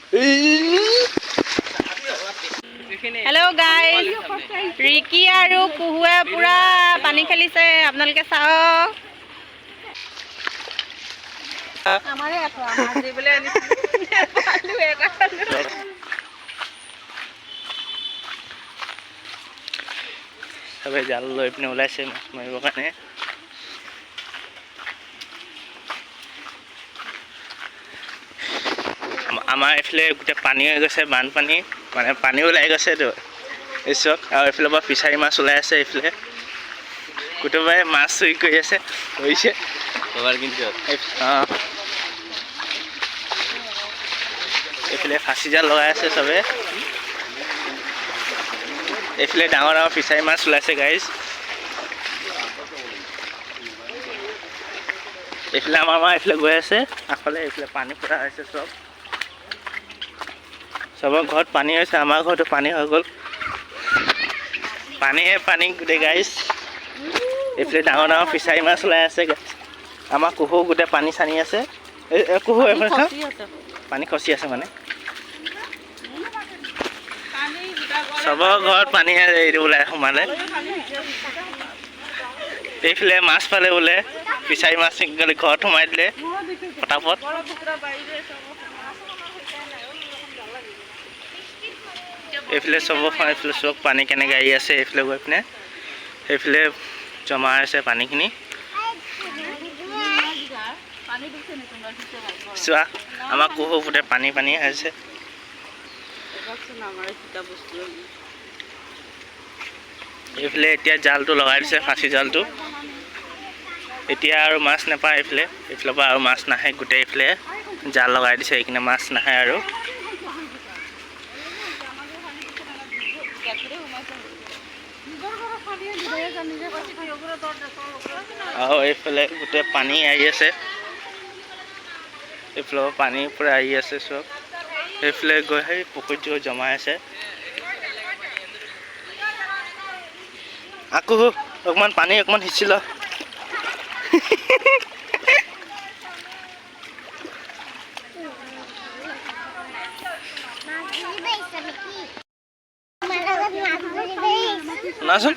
Hello guys Ricky আৰু কুহুৱে পুৰা পানী খেলিছে আপোনালোকে চাওক আমাৰে আঠা মাছ দিবলৈ আনিছো পালু এটা সবে জাল লৈ পিনে ওলাইছে মাছ মাৰিবৰ কাৰণে আমাৰ এফালে গোটেই পানী হৈ গৈছে বানপানী মানে পানী ওলাই গৈছে তো এছক আৰু এফালে পৰা ফিচাৰী মাছ ওলাই আছে এফালে কোনোবাই মাছ চুৰি কৰি আছে হৈছে এবাৰ কিন্তু এফালে ফাঁচি জাল লগাই আছে চবে এফালে ডাঙৰ ডাঙৰ ফিচাৰী মাছ ওলাইছে গাইজ এফালে আমাৰ মা এফালে গৈ আছে আগফালে এফালে পানী পুৰা হৈছে চবৰ ঘৰত পানী হৈছে আমাৰ ঘৰতো পানী হৈ গ'ল পানী গোটেই গাইজ এফালে ডাঙৰ ডাঙৰ ফিচাৰী মাছ ওলাই আছে আমাৰ কুহু গোটেই পানী চানি আছে কুহু এফালে পানী খচি আছে মানে চবৰ ঘৰত পানী ওলাই সোমালে এইফালে মাছ পালে বোলে ফিচাৰী মাছ ঘৰত সোমাই দিলে পটাপট এইফালে এইফালে চব পানী কেনেকৈ আহি আছে এইফালে গৈ পিনে সেইফালে জমা আছে পানীখিনি চোৱা আমাৰ কুহু গোটেই পানী আছে এইফালে এতিয়া জালটো লগাই দিছে ফাঁচি জালটো এতিয়া আৰু মাছ নাপায় এইফালৰ পৰা আৰু মাছ নাহে গোটেই এইফালে জাল লগাই দিছে এইখিনি মাছ নাহে আৰু এইফালে গোটেই পানী আহি আছে এইফালৰ পানী পুৰা আহি আছে চব এইফালে গৈ সেই পুখুৰীত জমা আছে আকৌ অকণমান পানী অকণমান সিঁচিল নাচোন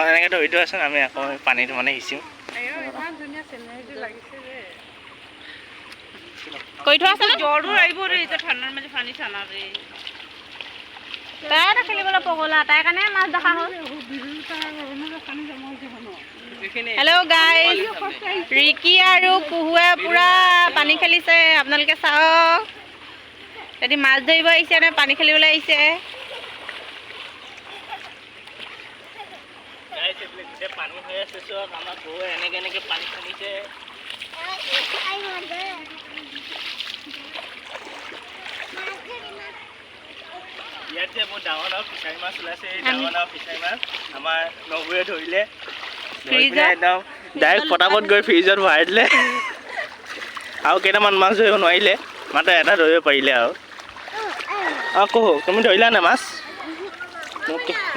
এনেকৈ ধৰি থোৱা আছে আমি আকৌ পানীটো মানে সিঁচিম কৈ থোৱা আছে জ্বৰো আহিব ৰে এতিয়া ঠাণ্ডাৰ মাজে পানী ঠাণ্ডা ৰে তাই খেলিবলৈ পগলা তাই কাৰণে মাছ দেখা হ'ল হেল্ল' গাইস ৰিকি আৰু কুহুৱে পুৰা পানী খেলিছে আপোনালোকে চাওক যদি মাছ ধৰিব আহিছে নে পানী খেলিবলৈ আহিছে পানী হৈ আছে চব আমাৰ কুহুৱে এনেকৈ পানী খেলিছে ইয়াতে বহুত ডাঙৰ ডাঙৰ ফিচাৰী মাছ ওলাইছে ডাঙৰ ডাঙৰ ফিচাৰী মাছ আমাৰ নবৌৱে ধৰিলে একদম ডাইৰেক্ট পটাপট গৈ ফ্ৰিজত ভৰাই দিলে আৰু কেইটামান মাছ ধৰিব নোৱাৰিলে মাত্ৰ এটা ধৰিব পাৰিলে আৰু কুহু তুমি ধৰিলা নে মাছ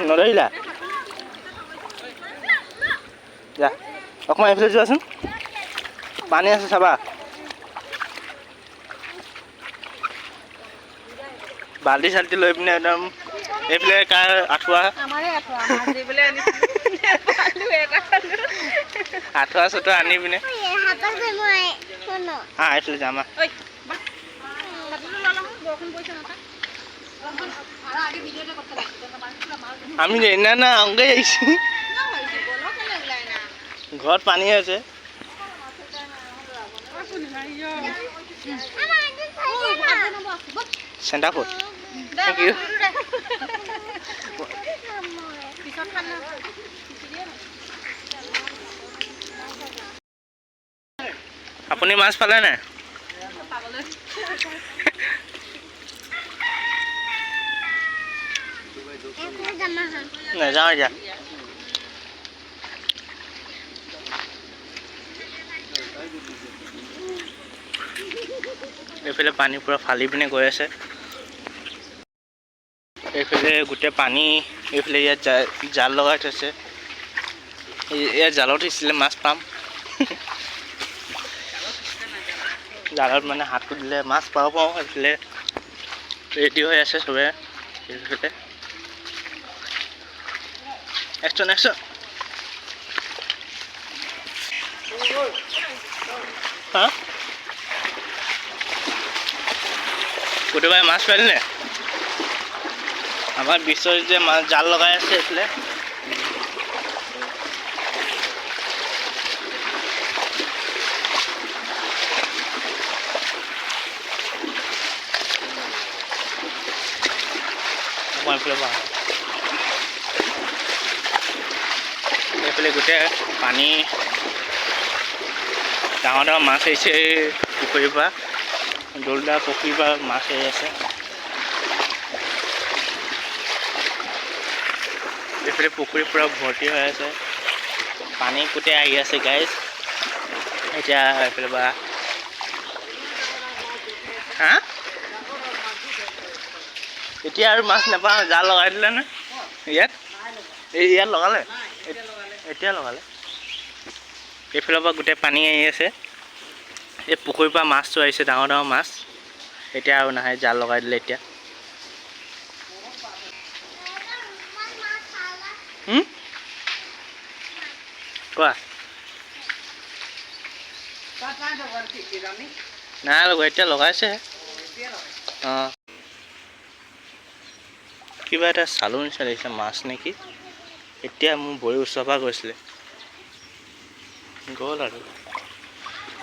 নধৰিলা যা অকণমান এইফালে যোৱাচোন পানী আছে চাবা বাল্টি চাল্টি লৈ পিনে একদম এইফালে কাৰ আঠুৱা আঠুৱা চঠুৱা আনি পিনে এইফালে যাম আমি না অংগে আহিছো ঘৰত পানী আছে চেণ্টাৰ ফুড থেংক ইউ আপুনি মাছ পালে নাই নাযাওঁ এতিয়া এইফালে পানী পুৰা ফালি পিনে গৈ আছে এইফালে গোটেই পানী এইফালে ইয়াত জাল লগাই থৈছে ইয়াত জালত দিছিলে মাছ পাম জালত মানে হাতটো দিলে মাছ পাওঁ এইফালে ৰেডি হৈ আছে চবে এইফালে একশন একশন হা কোনোবাই মাছ পালিনে আমাৰ বিশ্বজিৎ যে মাছ জাল লগাই আছে এইফালে এইফালে গোটেই পানী ডাঙৰ ডাঙৰ মাছ আহিছে পুখুৰীৰ পৰা দৌলদা পুখুৰীৰ পৰা মাছ আহি আছে এইফালে পুখুৰী পুৰা ভৰ্তি হৈ আছে পানী গোটেই আহি আছে গাইজ এতিয়া এইফালে পৰা হা এতিয়া আৰু মাছ নাপাওঁ জাল লগাই দিলে নে ইয়াত লগালে এতিয়া লগালে এইফালৰ পৰা গোটেই পানী আহি আছে এই পুখুৰীৰ পৰা মাছটো আহিছে ডাঙৰ ডাঙৰ মাছ এতিয়া আৰু নাহে জাল লগাই দিলে এতিয়া কোৱা নাই লগা এতিয়া লগাইছে অঁ কিবা এটা চালো নিচিনা লাগিছে মাছ নেকি এতিয়া মোৰ ভৰি ওচৰৰ পৰা গৈছিলে গ'ল আৰু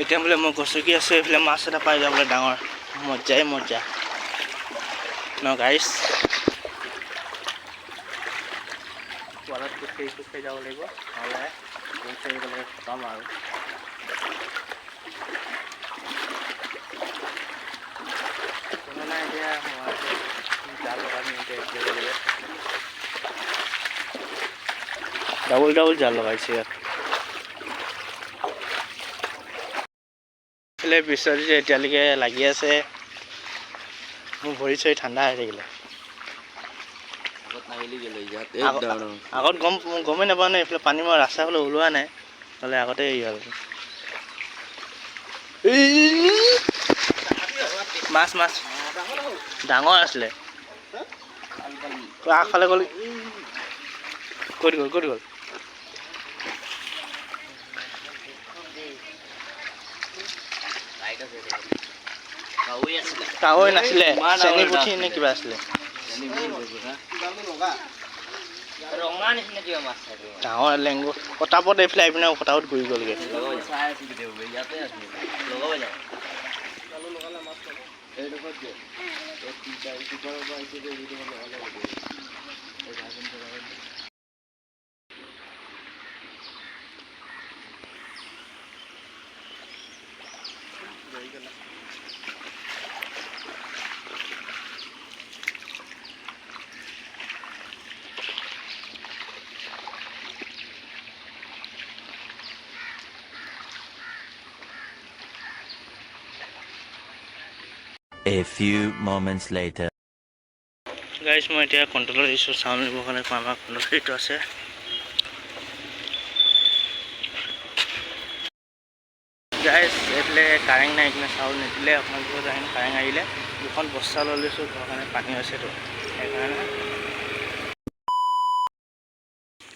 এতিয়া বোলে মই গছকি আছোঁ এইফালে মাছ এটা পাই যাওঁ বোলে ডাঙৰ মজ্জাই মজ্জা ন গাইছ ৱালত খোজকাঢ়ি যাব লাগিব নহ'লে খোজকাঢ়ি গ'লে খতম আৰু কোনো নাই এতিয়া জাল লগাই ডাবল ডাবল জাল লগাইছে ইয়াত এইফালে বিশ্বজিৎ এতিয়ালৈকে লাগি আছে মোৰ ভৰি চৰি ঠাণ্ডা হৈ থাকিলে আগত গমেই নাপাওঁ নে এইফালে পানী মই ৰাস্তাৰ ফালে ওলোৱা নাই নহ'লে আগতে এই হ'ল মাছ মাছ ডাঙৰ আছিলে আগফালে গ'ল ক'ত গ'ল কাৱৈ নাছিলে চেনী পুঠি নে কিবা আছিলে ডাঙৰ লেংগু কটাপত এইফালে আহি পিনে কটাপত ঘূৰি গ'লগৈ A few moments later. Guys মই এতিয়া কণ্ট্ৰলৰ ইছ্যু চাউণ্ড নিবৰ কাৰণে আমাৰ কণ্ট্ৰলটো আছে গাইজ এইফালে কাৰেণ্ট নাই কিনে চাউল নিদিলে আপোনালোকৰ কাৰেণ্ট আহিলে দুখন বস্তা লৈ লৈছোঁ ঘৰৰ কাৰণে পানী হৈছেতো সেইকাৰণে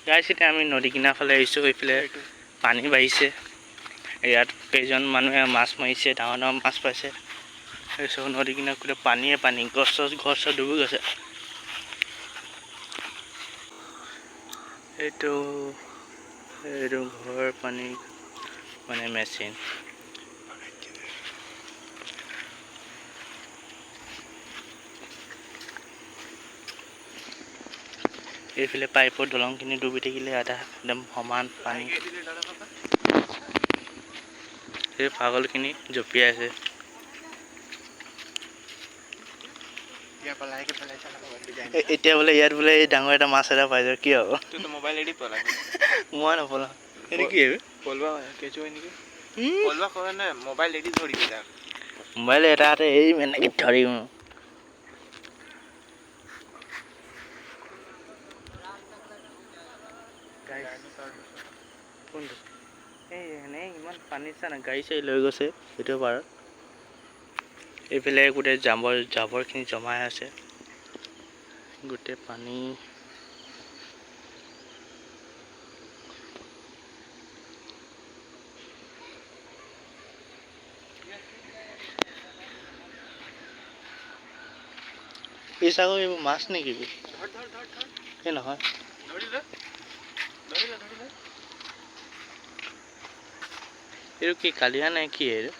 গাইজ এতিয়া আমি নদী কিনাৰ ফালে আহিছোঁ এইফালে পানী বাঢ়িছে ইয়াত কেইজন মানুহে মাছ মাৰিছে ডাঙৰ ডাঙৰ মাছ পাইছে এইসব নদী কিনাৰত গোটেই পানীয়ে পানী গছ ঘৰ চৰ ডুবি গৈছে এইটো ঘৰ পানী মানে মেচিন এইফালে পাইপৰ দলংখিনি ডুবি থাকিলে আধা একদম সমান পানী এই পাগলখিনি জঁপিয়াই আছে এতিয়া বোলে ইয়াত বোলে এই ডাঙৰ এটা মাছ এটা পাই যাব কি হ'ব মোবাইল এডি পলাই মই নপলাওঁ এইটো কি পলৱা কেঁচু নেকি পলৱা কৰে নে মোবাইল এডি ধৰিবি তাক মোবাইল এটা হাতে এই এনেকৈ ধৰিম কোনটো এই এনেই ইমান পানী চা না গাড়ী চাড়ী লৈ গৈছে সেইটো পাৰত এইফালে গোটেই জাবৰখিনি জমাই আছে গোটেই পানী এই চাগৈ এইবোৰ মাছ নেকি এই নহয় এইটো কি কালিয়া নে কি এইটো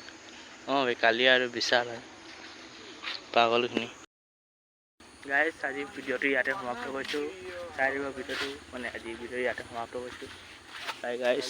অঁ কালিয়া আৰু বিশাল হয় পাগলখিনি গাইজ আজি ভিডিঅ'টো ইয়াতে সমাপ্ত কৰিছোঁ চাই দিব ভিডিঅ'টো মানে আজি ভিডিঅ' ইয়াতে সমাপ্ত কৰিছোঁ বাই গাইজ